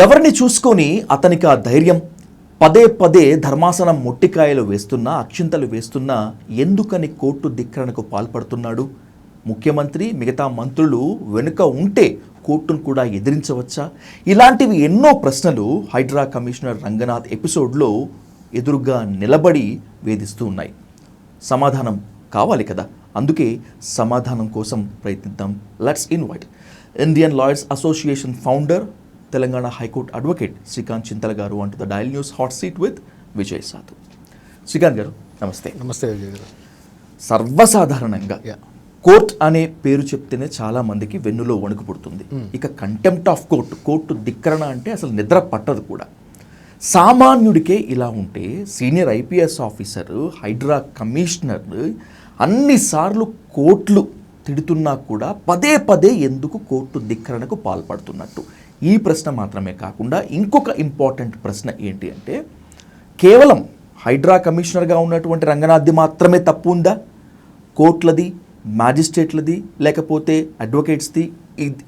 ఎవరిని చూసుకొని అతనికి ఆ ధైర్యం? పదే పదే ధర్మాసనం మొట్టికాయలు వేస్తున్నా, అక్షింతలు వేస్తున్నా ఎందుకని కోర్టు ధిక్కరణకు పాల్పడుతున్నాడు? ముఖ్యమంత్రి మిగతా మంత్రులు వెనుక ఉంటే కోర్టును కూడా ఎదిరించవచ్చా? ఇలాంటివి ఎన్నో ప్రశ్నలు హైడ్రా కమిషనర్ రంగనాథ్ ఎపిసోడ్లో ఎదురుగా నిలబడి వేధిస్తూ ఉన్నాయి. సమాధానం కావాలి కదా, అందుకే సమాధానం కోసం ప్రయత్నిద్దాం. Let's invite Indian lawyers association founder, Telangana high court advocate Srikanth Chintala garu అంటూ the dial news hot seat with Vijay Sadhu. Srikanth గారు నమస్తే. నమస్తే విజయ్ గారు. సర్వసాధారణంగా కోర్ట్ అనే పేరు చెప్తేనే చాలా మందికి వెన్నులో వణుకు పుడుతుంది. ఇక కంటెంప్ట్ ఆఫ్ కోర్టు ధిక్కరణ అంటే అసలు నిద్ర పట్టదు కూడా. సామాన్యుడికే ఇలా ఉంటే senior IPS officer, HYDRAA commissioner అన్నిసార్లు కోర్టులు తిడుతున్నా కూడా పదే పదే ఎందుకు కోర్టు ధిక్కరణకు పాల్పడుతున్నట్టు? ఈ ప్రశ్న మాత్రమే కాకుండా ఇంకొక ఇంపార్టెంట్ ప్రశ్న ఏంటి అంటే, కేవలం హైడ్రా కమిషనర్గా ఉన్నటువంటి రంగనాథ్ది మాత్రమే తప్పు ఉందా? కోర్టులది, మ్యాజిస్ట్రేట్లది, లేకపోతే అడ్వకేట్స్ది,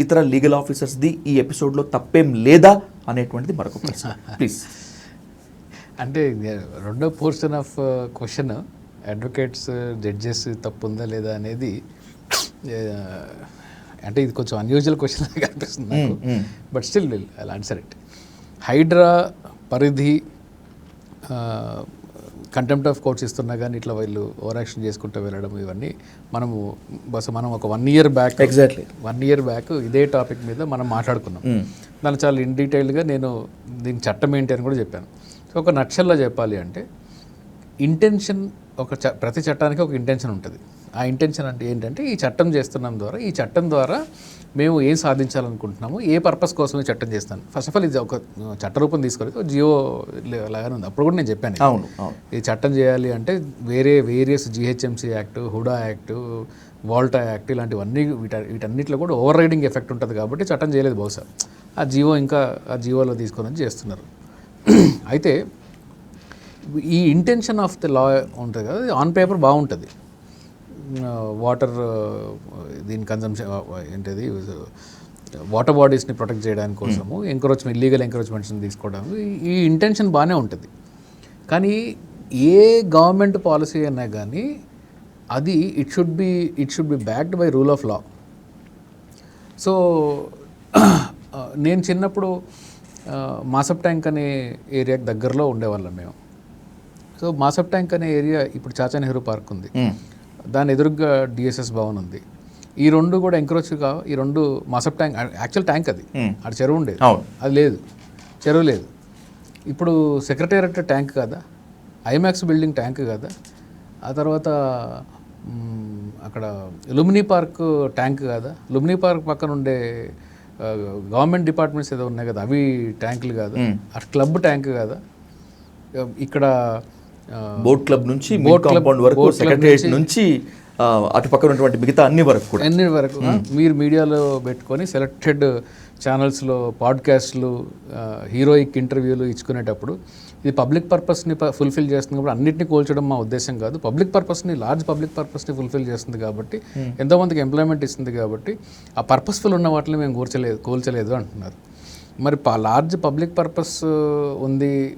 ఇతర లీగల్ ఆఫీసర్స్ది ఈ ఎపిసోడ్లో తప్పేం లేదా అనేటువంటిది మరొక ప్రశ్న. ప్లీజ్. అంటే రెండో portion of question, advocates, judges తప్పు ఉందా లేదా అనేది, అంటే ఇది కొంచెం అన్యూజువల్ క్వశ్చన్ లాగా అనిపిస్తుంది నాకు. But still I answer it. HYDRAA పరిధి కంటెంప్ట్ ఆఫ్ కోర్ట్స్ ఇస్తున్నా కానీ ఇట్లా వీళ్ళు ఓవర్ యాక్షన్ చేసుకుంటూ వెళ్ళడం, ఇవన్నీ మనం ఒక 1 year back, exactly 1 year back ఇదే టాపిక్ మీద మనం మాట్లాడుకున్నాం. దాన్ని చాలా ఇన్ డీటెయిల్గా నేను దీని చట్టం ఏంటి అని కూడా చెప్పాను. సో ఒక నక్షల్లో చెప్పాలి అంటే, ఇంటెన్షన్, ప్రతి చట్టానికి ఒక ఇంటెన్షన్ ఉంటుంది. ఆ ఇంటెన్షన్ అంటే ఏంటంటే, ఈ చట్టం చేస్తున్నాం ద్వారా, ఈ చట్టం ద్వారా మేము ఏం సాధించాలనుకుంటున్నాము, ఏ పర్పస్ కోసం ఈ చట్టం చేస్తాను. ఫస్ట్ ఆఫ్ ఆల్ ఇది ఒక చట్టరూపం తీసుకోలేదు, జియో లాగానే ఉంది. అప్పుడు కూడా నేను చెప్పాను, ఈ చట్టం చేయాలి అంటే various GHMC act, HUDA act, WALTA act, ఇలాంటివన్నీ వీటన్నిటిలో కూడా ఓవర్ రైడింగ్ ఎఫెక్ట్ ఉంటుంది కాబట్టి చట్టం చేయలేదు. బహుశా ఆ జియోలో తీసుకొని చేస్తున్నారు. అయితే ఈ ఇంటెన్షన్ ఆఫ్ ది లా ఉంటుంది కదా, ఆన్ పేపర్ బాగుంటుంది. వాటర్ దీని కన్జంప్షన్ ఏంటిది, వాటర్ బాడీస్ని ప్రొటెక్ట్ చేయడానికి కోసము ఇల్లీగల్ ఎంకరేజ్మెంట్స్ని తీసుకోవడానికి ఈ ఇంటెన్షన్ బాగానే ఉంటుంది. కానీ ఏ గవర్నమెంట్ పాలసీ అయినా కానీ అది it should be backed by rule of law. So నేను చిన్నప్పుడు మాసప్ ట్యాంక్ అనే ఏరియాకి దగ్గరలో ఉండేవాళ్ళం మేము. సో మాసప్ ట్యాంక్ అనే ఏరియా ఇప్పుడు చాచా నెహ్రూ పార్క్ ఉంది, దాని ఎదురుగా డిఎస్ఎస్ భవన్ ఉంది. ఈ రెండు కూడా ఎంక్రోచ్గా, ఈ రెండు మాసప్ ట్యాంక్, యాక్చువల్ ట్యాంక్ అది, అక్కడ చెరువు ఉండేది, అది లేదు, చెరువు లేదు. ఇప్పుడు సెక్రటేరియట్ ట్యాంక్ కదా, ఐమాక్స్ బిల్డింగ్ ట్యాంక్ కదా, ఆ తర్వాత అక్కడ లుమినీ పార్క్ ట్యాంక్ కదా, లుమినీ పార్క్ పక్కన ఉండే గవర్నమెంట్ డిపార్ట్మెంట్స్ ఏదో ఉన్నాయి కదా, అవి ట్యాంకులు కాదు, అటు క్లబ్ ట్యాంక్ కదా, ఇక్కడ బోట్ క్లబ్ నుంచి కాంపౌండ్ వరకు, సెక్రటేరియట్ నుంచి అటు పక్కన ఉన్నటువంటి మిగతా అన్ని వరకు మీరు మీడియాలో పెట్టుకొని సెలెక్టెడ్ ఛానల్స్లో పాడ్కాస్ట్లు, హీరోయిక్ ఇంటర్వ్యూలు ఇచ్చుకునేటప్పుడు ఇది పబ్లిక్ పర్పస్ని ఫుల్ఫిల్ చేస్తుంది కాబట్టి అన్నింటినీ కోల్చడం మా ఉద్దేశం కాదు. పబ్లిక్ పర్పస్ని, లార్జ్ పబ్లిక్ పర్పస్ని ఫుల్ఫిల్ చేస్తుంది కాబట్టి, ఎంతోమందికి ఎంప్లాయ్మెంట్ ఇస్తుంది కాబట్టి, ఆ పర్పస్ఫుల్ ఉన్న వాటిని మేము కోల్చలేదు అంటున్నారు. మరి లార్జ్ పబ్లిక్ పర్పస్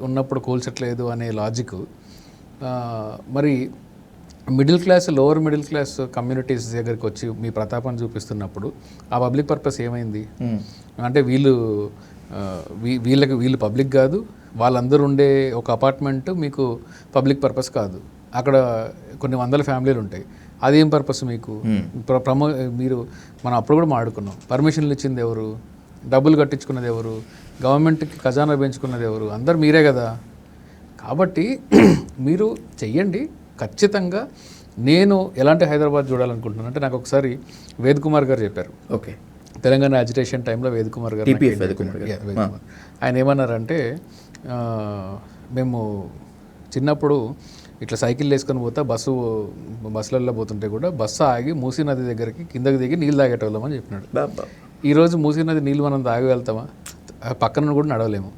ఉన్నప్పుడు కోల్చట్లేదు అనే లాజిక్, మరి middle class, lower middle class communities దగ్గరికి వచ్చి మీ ప్రతాపాన్ని చూపిస్తున్నప్పుడు ఆ పబ్లిక్ పర్పస్ ఏమైంది? అంటే వీళ్ళు పబ్లిక్ కాదు, వాళ్ళందరూ ఉండే ఒక అపార్ట్మెంట్ మీకు పబ్లిక్ పర్పస్ కాదు, అక్కడ కొన్ని వందల ఫ్యామిలీలు ఉంటాయి, అదేం పర్పస్ మీకు? మీరు మనం అప్పుడు కూడా మాట్లాడుకున్నాం, పర్మిషన్లు ఇచ్చింది ఎవరు, డబ్బులు కట్టించుకున్నది ఎవరు, గవర్నమెంట్కి ఖజానా పెంచుకున్నది ఎవరు? అందరు మీరే కదా. కాబట్టి మీరు చెయ్యండి ఖచ్చితంగా. నేను ఎలాంటి హైదరాబాద్ చూడాలనుకుంటున్నాను అంటే, నాకు ఒకసారి వేద్ కుమార్ గారు చెప్పారు, ఓకే, తెలంగాణ అజిటేషన్ టైంలో వేద్ కుమార్ గారు, ఆయన ఏమన్నారంటే, మేము చిన్నప్పుడు ఇట్లా సైకిల్ వేసుకొని పోతా బస్సులలో పోతుంటే కూడా బస్సు ఆగి మూసీ నది దగ్గరికి కిందకి దిగి నీళ్ళు తాగేటోళ్ళం అని చెప్పినాడు. ఈరోజు మూసీ నది నీళ్ళు మనం తాగి వెళ్తామా? పక్కన కూడా నడవలేము.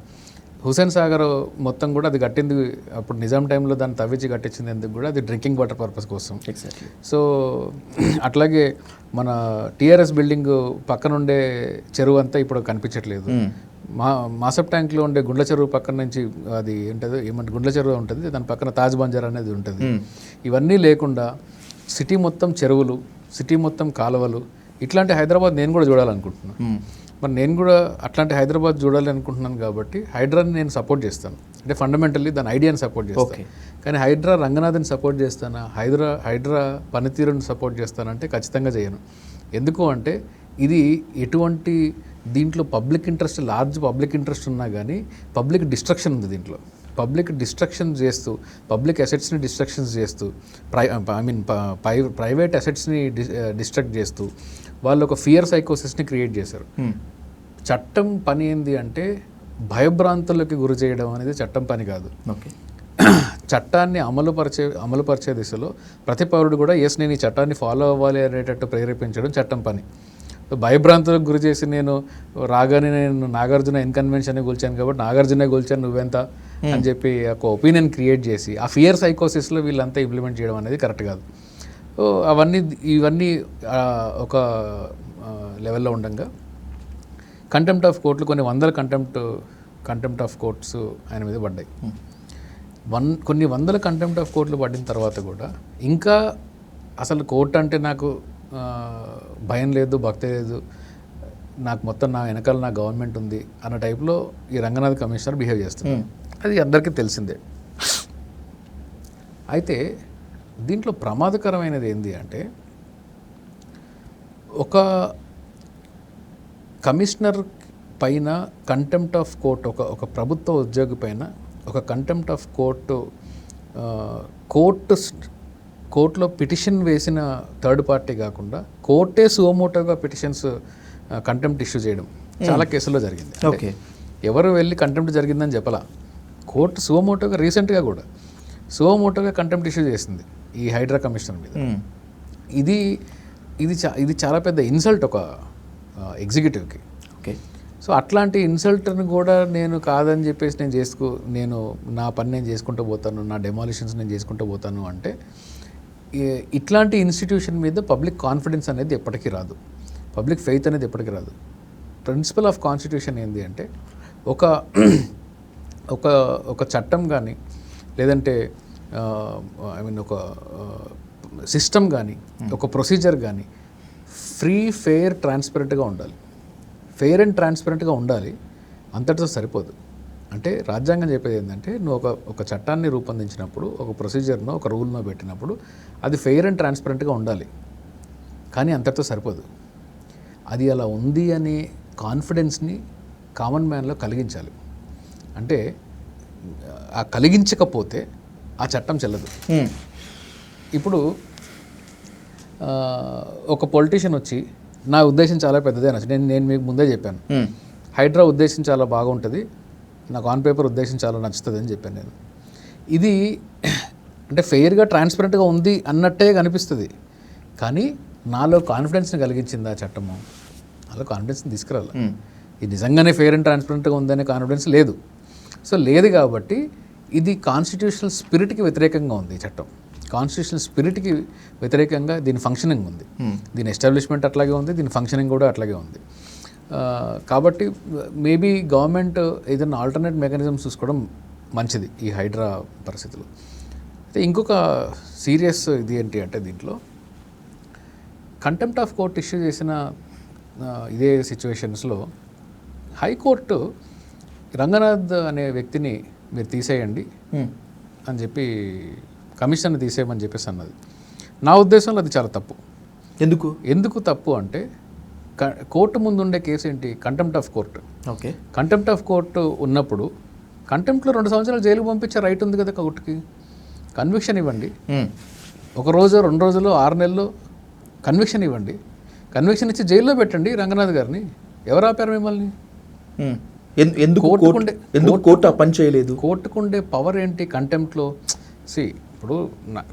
హుసేన్ సాగర్ మొత్తం కూడా అది కట్టింది అప్పుడు నిజాం టైంలో, దాన్ని తవ్వించి కట్టించింది ఎందుకు కూడా, అది డ్రింకింగ్ వాటర్ పర్పస్ కోసం. సో అట్లాగే మన టీఆర్ఎస్ బిల్డింగ్ పక్కన ఉండే చెరువు అంతా ఇప్పుడు కనిపించట్లేదు. మాసప్ ట్యాంక్లో ఉండే గుండ్ల చెరువు పక్కన నుంచి అది ఏంటది ఏమంటే గుండ్ల చెరువు ఉంటుంది, దాని పక్కన తాజ్ బంజార్ అనేది ఉంటుంది. ఇవన్నీ లేకుండా సిటీ మొత్తం చెరువులు, సిటీ మొత్తం కాలువలు, ఇట్లాంటి హైదరాబాద్ నేను కూడా చూడాలనుకుంటున్నాను. మరి నేను కూడా అట్లాంటి హైదరాబాద్ చూడాలి అనుకుంటున్నాను కాబట్టి హైడ్రాని నేను సపోర్ట్ చేస్తాను. అంటే ఫండమెంటల్లీ దాని ఐడియాని సపోర్ట్ చేస్తాను. కానీ హైడ్రా రంగనాథ్ని సపోర్ట్ చేస్తానా, హైడ్రా పనితీరుని సపోర్ట్ చేస్తానంటే ఖచ్చితంగా చేయను. ఎందుకు అంటే ఇది ఎటువంటి దీంట్లో public interest, large public interest ఉన్నా కానీ పబ్లిక్ డిస్ట్రక్షన్ ఉంది దీంట్లో. పబ్లిక్ డిస్ట్రక్షన్ చేస్తూ, పబ్లిక్ అసెట్స్ని డిస్ట్రక్షన్స్ చేస్తూ, ప్రైవేట్ అసెట్స్ని డిస్ట్రక్ట్ చేస్తూ వాళ్ళు ఒక ఫియర్ సైకోసిస్ని క్రియేట్ చేశారు. చట్టం పని ఏంది అంటే భయభ్రాంతులకి గురి చేయడం అనేది చట్టం పని కాదు. ఓకే, చట్టాన్ని అమలుపరిచే దిశలో ప్రతి పౌరుడు కూడా ఎస్ నేను ఈ చట్టాన్ని ఫాలో అవ్వాలి అనేటట్టు ప్రేరేపించడం చట్టం పని. భయభ్రాంతులకు గురి చేసి నేను రాగానే నేను నాగార్జున ఇన్కన్వెన్షన్ని కూల్చాను కాబట్టి నాగార్జునే కూల్చాను నువ్వెంత అని చెప్పి ఒక ఒపీనియన్ క్రియేట్ చేసి ఆ ఫియర్ సైకోసిస్లో వీళ్ళంతా ఇంప్లిమెంట్ చేయడం అనేది కరెక్ట్ కాదు. సో ఇవన్నీ ఒక లెవెల్లో ఉండగా కంటెంప్ట్ ఆఫ్ కోర్టులు కొన్ని వందల కంటెంప్ట్ ఆఫ్ కోర్ట్స్ ఆయన మీద పడ్డాయి. కొన్ని వందల కంటెంప్ట్ ఆఫ్ కోర్టులు పడిన తర్వాత కూడా ఇంకా అసలు కోర్టు అంటే నాకు భయం లేదు, భక్తి లేదు, నాకు మొత్తం నా వెనకాల నా గవర్నమెంట్ ఉంది అన్న టైప్లో ఈ రంగనాథ్ కమిషనర్ బిహేవ్ చేస్తున్నారు. అది అందరికీ తెలిసిందే. అయితే దీంట్లో ప్రమాదకరమైనది ఏంటి అంటే ఒక కమిషనర్ పైన కంటెంప్ట్ ఆఫ్ కోర్ట్, ఒక ప్రభుత్వ ఉద్యోగి పైన ఒక కంటెంప్ట్ ఆఫ్ కోర్టులో పిటిషన్ వేసిన థర్డ్ పార్టీ కాకుండా కోర్టే సుమోటోగా పిటిషన్స్ కంటెంప్ట్ ఇష్యూ చేయడం చాలా కేసుల్లో జరిగింది. ఓకే, ఎవరు వెళ్ళి కంటెంప్ట్ జరిగిందని చెప్పలా, కోర్టు సుమోటోగా రీసెంట్గా కూడా సుమోటోగా కంటెంప్ట్ ఇష్యూ చేసింది ఈ హైడ్రా కమిషనర్ మీద. ఇది చాలా పెద్ద ఇన్సల్ట్ ఒక ఎగ్జిక్యూటివ్కి. ఓకే, సో అట్లాంటి ఇన్సల్ట్ని కూడా నేను కాదని చెప్పేసి నేను నా పని నేను చేసుకుంటూ పోతాను, నా డెమాలిషన్స్ నేను చేసుకుంటూ పోతాను అంటే ఇట్లాంటి ఇన్స్టిట్యూషన్ మీద పబ్లిక్ కాన్ఫిడెన్స్ అనేది ఎప్పటికీ రాదు, పబ్లిక్ ఫెయిత్ అనేది ఎప్పటికీ రాదు. ప్రిన్సిపల్ ఆఫ్ కాన్స్టిట్యూషన్ ఏంటి అంటే ఒక చట్టం కానీ లేదంటే ఒక సిస్టమ్ కానీ ఒక ప్రొసీజర్ కానీ ఫ్రీ, ఫెయిర్, ట్రాన్స్పరెంట్గా ఉండాలి. ఫెయిర్ అండ్ ట్రాన్స్పరెంట్గా ఉండాలి, అంతటితో సరిపోదు. అంటే రాజ్యాంగం చెప్పేది ఏంటంటే నువ్వు ఒక చట్టాన్ని రూపొందించినప్పుడు, ఒక ప్రొసీజర్నో ఒక రూల్నో పెట్టినప్పుడు అది ఫెయిర్ అండ్ ట్రాన్స్పరెంట్గా ఉండాలి, కానీ అంతటితో సరిపోదు. అది అలా ఉంది అనే కాన్ఫిడెన్స్ని కామన్ మ్యాన్లో కలిగించాలి. అంటే ఆ కలిగించకపోతే ఆ చట్టం చెల్లదు. ఇప్పుడు ఒక పొలిటీషియన్ వచ్చి నా ఉద్దేశం చాలా పెద్దదే అనొచ్చు. నేను మీకు ముందే చెప్పాను హైడ్రా ఉద్దేశం చాలా బాగుంటుంది, నాకు ఆన్ పేపర్ ఉద్దేశం చాలా నచ్చుతుంది అని చెప్పాను నేను. ఇది అంటే ఫెయిర్గా ట్రాన్స్పరెంట్గా ఉంది అన్నట్టే కనిపిస్తుంది, కానీ నాలో కాన్ఫిడెన్స్ని కలిగించింది ఆ చట్టము, నాలో కాన్ఫిడెన్స్ని తీసుకురాలి. ఇది నిజంగానే ఫెయిర్ అండ్ ట్రాన్స్పరెంట్గా ఉందనే కాన్ఫిడెన్స్ లేదు. సో లేదు కాబట్టి ఇది కాన్స్టిట్యూషనల్ స్పిరిట్కి వ్యతిరేకంగా ఉంది ఈ చట్టం. కాన్స్టిట్యూషనల్ స్పిరిట్కి వ్యతిరేకంగా దీని ఫంక్షనింగ్ ఉంది, దీని ఎస్టాబ్లిష్మెంట్ అట్లాగే ఉంది, దీని ఫంక్షనింగ్ కూడా అట్లాగే ఉంది. కాబట్టి మేబీ గవర్నమెంట్ ఏదైనా ఆల్టర్నేట్ మెకానిజమ్స్ చూసుకోవడం మంచిది ఈ హైడ్రా పరిస్థితులు. అయితే ఇంకొక సీరియస్ ఇది ఏంటి అంటే దీంట్లో కంటెంప్ట్ ఆఫ్ కోర్ట్ ఇష్యూ చేసిన ఇదే సిచ్యువేషన్స్లో హైకోర్టు రంగనాథ్ అనే వ్యక్తిని మీరు తీసేయండి అని చెప్పి కమిషన్ని తీసేయమని చెప్పేసి అన్నది. నా ఉద్దేశంలో అది చాలా తప్పు. ఎందుకు తప్పు అంటే కోర్టు ముందు ఉండే కేసు ఏంటి? Contempt of court. Okay, contempt of court ఉన్నప్పుడు కంటెంప్ట్లో 2 సంవత్సరాలు జైలుకు పంపించే రైట్ ఉంది కదా కోర్టుకి. కన్విక్షన్ ఇవ్వండి, 1 రోజు 2 రోజులు 6 నెలలు కన్విక్షన్ ఇవ్వండి, కన్విక్షన్ ఇచ్చి జైల్లో పెట్టండి రంగనాథ్ గారిని. ఎవరు ఆపారు మిమ్మల్ని? ఎందుకు కోర్టు ఆ పని చేయలేదు? కోర్టుకుండే పవర్ ఏంటి కంటెంప్ట్లో? ఇప్పుడు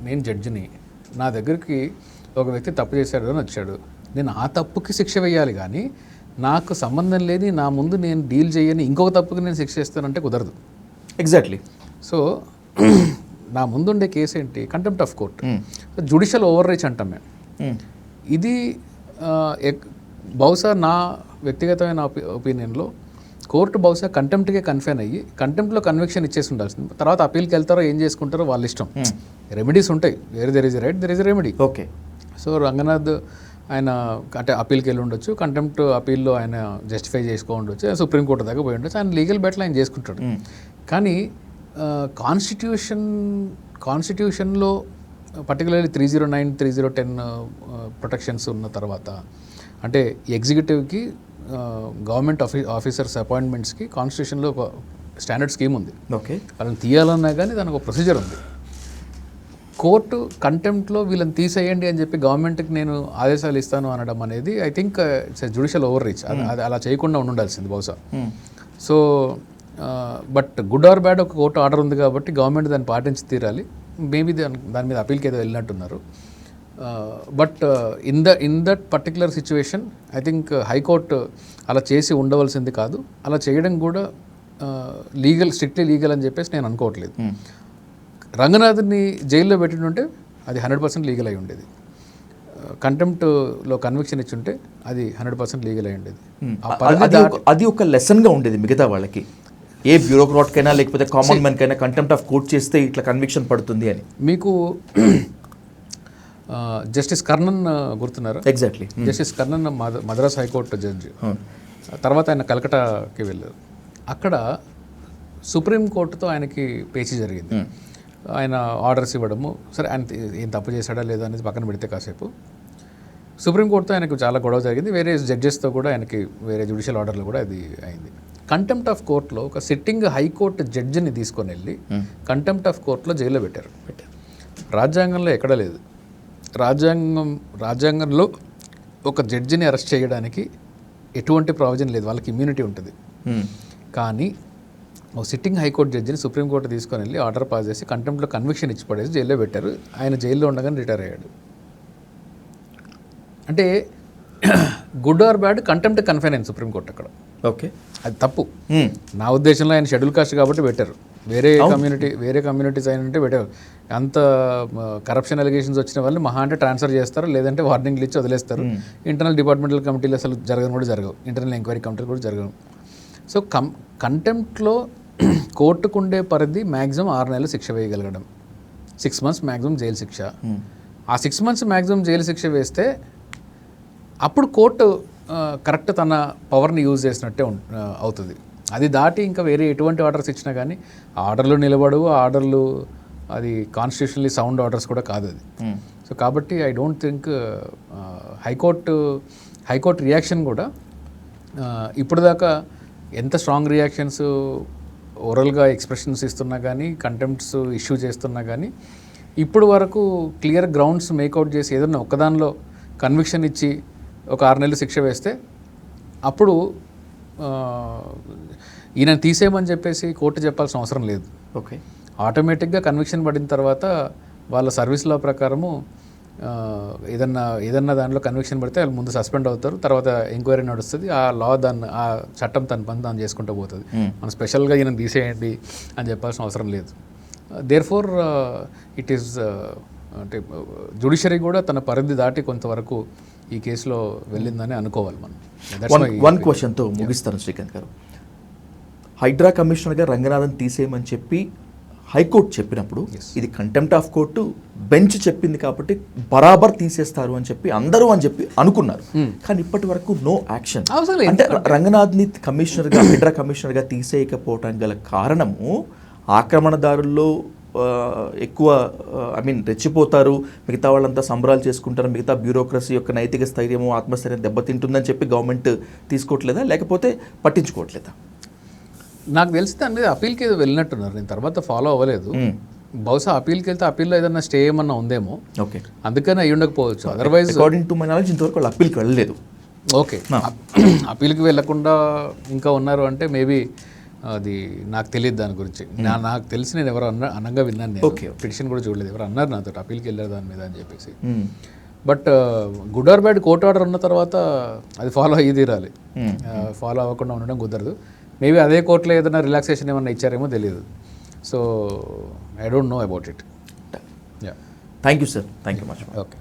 నేను జడ్జిని, నా దగ్గరికి ఒక వ్యక్తి తప్పు చేశాడు అని వచ్చాడు, నేను ఆ తప్పుకి శిక్ష వేయాలి, కానీ నాకు సంబంధం లేని నా ముందు నేను డీల్ చేయని ఇంకొక తప్పుకి నేను శిక్ష ఇస్తానంటే కుదరదు. ఎగ్జాక్ట్లీ. సో నా ముందుండే కేసు ఏంటి? Contempt of court, judicial over reach అంటాం మేము. ఇది బహుశా నా వ్యక్తిగతమైన ఒపీనియన్లో కోర్టు బహుశా కంటెంప్ట్కే కన్ఫైన్ అయ్యి కంటెంప్ట్లో కన్విక్షన్ ఇచ్చేసి ఉండాల్సింది. తర్వాత అప్పీల్కి వెళ్తారో ఏం చేసుకుంటారో వాళ్ళ ఇష్టం. రెమెడీస్ ఉంటాయి, there is right, there is remedy. Okay. So Ranganath ఆయన అంటే అప్పీల్కి వెళ్ళి ఉండొచ్చు, కంటెంప్ట్ అప్పీల్లో ఆయన జస్టిఫై చేసుకో ఉండొచ్చు, సుప్రీంకోర్టు దాకా పోయి ఉండొచ్చు, ఆయన లీగల్ బ్యాటిల్ ఆయన చేసుకుంటాడు. కానీ కాన్స్టిట్యూషన్లో పర్టికులర్లీ 309, 3010 ప్రొటెక్షన్స్ ఉన్న తర్వాత అంటే ఎగ్జిక్యూటివ్కి గవర్నమెంట్ ఆఫీసర్స్ అపాయింట్మెంట్స్కి కాన్స్టిట్యూషన్లో ఒక స్టాండర్డ్ స్కీమ్ ఉంది. ఓకే. వాళ్ళని తీయాలన్నా కానీ దానికి ఒక ప్రొసీజర్ ఉంది. కోర్టు కంటెంప్ట్లో వీళ్ళని తీసేయండి అని చెప్పి గవర్నమెంట్కి నేను ఆదేశాలు ఇస్తాను అనడం అనేది I think it's judicial over reach. అది అలా చేయకుండా ఉండాల్సింది బహుశా. So but good or bad ఒక కోర్టు ఆర్డర్ ఉంది కాబట్టి గవర్నమెంట్ దాన్ని పాటించి తీరాలి. మేబీ దాని మీద అప్పీల్కి ఏదో వెళ్ళినట్టున్నారు. But in that particular situation I think high court అలా చేసి ఉండవలసింది కాదు. అలా చేయడం కూడా స్ట్రిక్ట్లీ లీగల్ అని చెప్పేసి నేను అనుకోవట్లేదు. రంగనాథ్ని జైల్లో పెట్టింటే అది 100% లీగల్ అయి ఉండేది. కంటెంప్ట్లో కన్విక్షన్ ఇచ్చుంటే అది 100% లీగల్ అయి ఉండేది. అది ఒక లెసన్గా ఉండేది మిగతా వాళ్ళకి, ఏ బ్యూరోక్రాట్కైనా లేకపోతే కామన్ మ్యాన్కైనా కంటెంప్ట్ ఆఫ్ కోర్ట్ చేస్తే ఇట్లా కన్విక్షన్ పడుతుంది అని. మీకు జస్టిస్ కర్ణన్ గుర్తున్నారా? Exactly. Justice Karnan Madras high court judge. తర్వాత ఆయన కలకటాకి వెళ్ళారు. అక్కడ సుప్రీంకోర్టుతో ఆయనకి పేచీ జరిగింది. ఆయన ఆర్డర్స్ ఇవ్వడము, సరే ఆయన ఏం తప్పు చేశాడా లేదా అనేది పక్కన పెడితే కాసేపు సుప్రీంకోర్టుతో ఆయనకు చాలా గొడవ జరిగింది. వేరే జడ్జెస్తో కూడా ఆయనకి వేరే జ్యుడిషియల్ ఆర్డర్లు కూడా అది అయింది. కంటెంప్ట్ ఆఫ్ కోర్టులో ఒక సిట్టింగ్ హైకోర్టు జడ్జిని తీసుకొని వెళ్ళి కంటెంప్ట్ ఆఫ్ కోర్టులో జైల్లో పెట్టారు. రాజ్యాంగంలో ఎక్కడా లేదు. రాజ్యాంగంలో ఒక జడ్జిని అరెస్ట్ చేయడానికి ఎటువంటి ప్రావిజన్ లేదు, వాళ్ళకి ఇమ్యూనిటీ ఉంటుంది. కానీ ఒక సిట్టింగ్ హైకోర్టు జడ్జిని సుప్రీంకోర్టు తీసుకొని వెళ్ళి ఆర్డర్ పాస్ చేసి కంటెంప్ట్లో కన్విక్షన్ ఇచ్చి పడేసి జైల్లో పెట్టారు. ఆయన జైల్లో ఉండగానే రిటైర్ అయ్యాడు. అంటే good or bad contempt confine అయింది సుప్రీంకోర్టు అక్కడ. ఓకే, అది తప్పు. నా ఉద్దేశంలో ఆయన షెడ్యూల్ కాస్ట్ కాబట్టి పెట్టారు. వేరే కమ్యూనిటీస్ అయినంటే పెట్టారు. అంత కరప్షన్ అలిగేషన్స్ వచ్చిన వాళ్ళు మహా అంటే ట్రాన్స్ఫర్ చేస్తారు, లేదంటే వార్నింగ్లు ఇచ్చి వదిలేస్తారు. ఇంటర్నల్ డిపార్ట్మెంటల్ కమిటీలు అసలు జరగను కూడా జరగవు, ఇంటర్నల్ ఎంక్వైరీ కమిటీలు కూడా జరగవు. సో కంటెంప్ట్లో కోర్టుకు ఉండే పరిధి మ్యాక్సిమం 6 నెలలు శిక్ష వేయగలగడం, 6 months మ్యాక్సిమం జైలు శిక్ష. ఆ 6 months మ్యాక్సిమం జైలు శిక్ష వేస్తే అప్పుడు కోర్టు కరెక్ట్ తన పవర్ని యూజ్ చేసినట్టే అవుతుంది. అది దాటి ఇంకా వేరే ఎటువంటి ఆర్డర్స్ ఇచ్చినా కానీ ఆర్డర్లు నిలబడవు. ఆర్డర్లు అది కాన్స్టిట్యూషనల్లీ సౌండ్ ఆర్డర్స్ కూడా కాదు అది. సో కాబట్టి I don't think high court reaction కూడా ఇప్పుడు దాకా ఎంత స్ట్రాంగ్ రియాక్షన్స్ ఓరల్గా ఎక్స్ప్రెషన్స్ ఇస్తున్నా కానీ కంటెంప్ట్స్ ఇష్యూ చేస్తున్నా కానీ ఇప్పుడు వరకు క్లియర్ గ్రౌండ్స్ మేకౌట్ చేసి ఏదన్నా ఒక్కదానిలో కన్విక్షన్ ఇచ్చి ఒక 6 నెలలు శిక్ష వేస్తే అప్పుడు ఈయన తీసేయమని చెప్పేసి కోర్టు చెప్పాల్సిన అవసరం లేదు. ఓకే, ఆటోమేటిక్గా కన్విక్షన్ పడిన తర్వాత వాళ్ళ సర్వీస్ లా ప్రకారము ఏదన్నా దానిలో కన్విక్షన్ పడితే వాళ్ళు ముందు సస్పెండ్ అవుతారు, తర్వాత ఎంక్వైరీ నడుస్తుంది. ఆ లా ఆ చట్టం తన పని దాన్ని చేసుకుంటూ పోతుంది. మనం స్పెషల్గా ఈయన తీసేయండి అని చెప్పాల్సిన అవసరం లేదు. దేర్ఫోర్ ఇట్ ఈస్ అంటే జ్యుడిషియరీ కూడా తన పరిధి దాటి కొంతవరకు ఈ కేసులో వెళ్ళిందని అనుకోవాలి మనం. వన్ క్వశ్చన్తో ముగిస్తాను శ్రీకాంత్ గారు. హైడ్రా కమిషనర్గా రంగనాథన్ తీసేయమని చెప్పి హైకోర్టు చెప్పినప్పుడు ఇది కంటెంప్ట్ ఆఫ్ కోర్టు బెంచ్ చెప్పింది కాబట్టి బరాబర్ తీసేస్తారు అని చెప్పి అందరూ అని చెప్పి అనుకున్నారు. కానీ ఇప్పటి వరకు నో యాక్షన్. అంటే రంగనాథ్ని కమిషనర్గా హైడ్రా కమిషనర్గా తీసేయకపోవటానికి గల కారణము ఆక్రమణదారుల్లో ఎక్కువ రెచ్చిపోతారు, మిగతా వాళ్ళంతా సంబరాలు చేసుకుంటారు, మిగతా బ్యూరోక్రసీ యొక్క నైతిక స్థైర్యము ఆత్మస్థైర్యం దెబ్బతింటుందని చెప్పి గవర్నమెంట్ తీసుకోవట్లేదా, లేకపోతే పట్టించుకోవట్లేదా? నాకు తెలిసి దాని మీద అప్పీల్కి ఏదో వెళ్ళినట్టున్నారు. నేను తర్వాత ఫాలో అవ్వలేదు. బహుశా అప్పీల్కి వెళ్తే అప్పీల్లో ఏదన్నా స్టే ఏమన్నా ఉందేమో. ఓకే, అందుకని అయ్యి ఉండకపోవచ్చు. Otherwise according to my knowledge ఇంతవరకు వాళ్ళు అప్పీల్కి వెళ్ళలేదు. ఓకే, అప్పీల్కి వెళ్ళకుండా ఇంకా ఉన్నారు అంటే మేబీ అది నాకు తెలియదు దాని గురించి. నాకు తెలిసి నేను ఎవరు అనగా విన్నాను. నేను పిటిషన్ కూడా చూడలేదు, ఎవరు అన్నారు నాతో అప్పీల్కి వెళ్ళారు దాని మీద అని చెప్పేసి. But good or bad court order ఉన్న తర్వాత అది ఫాలో అయ్యి తీరాలి. ఫాలో అవ్వకుండా ఉండడం కుదరదు. మేబీ అదే కోర్టులో ఏదైనా రిలాక్సేషన్ ఏమన్నా ఇచ్చారేమో తెలియదు. So I don't know about it. Thank you sir, thank you much. Okay.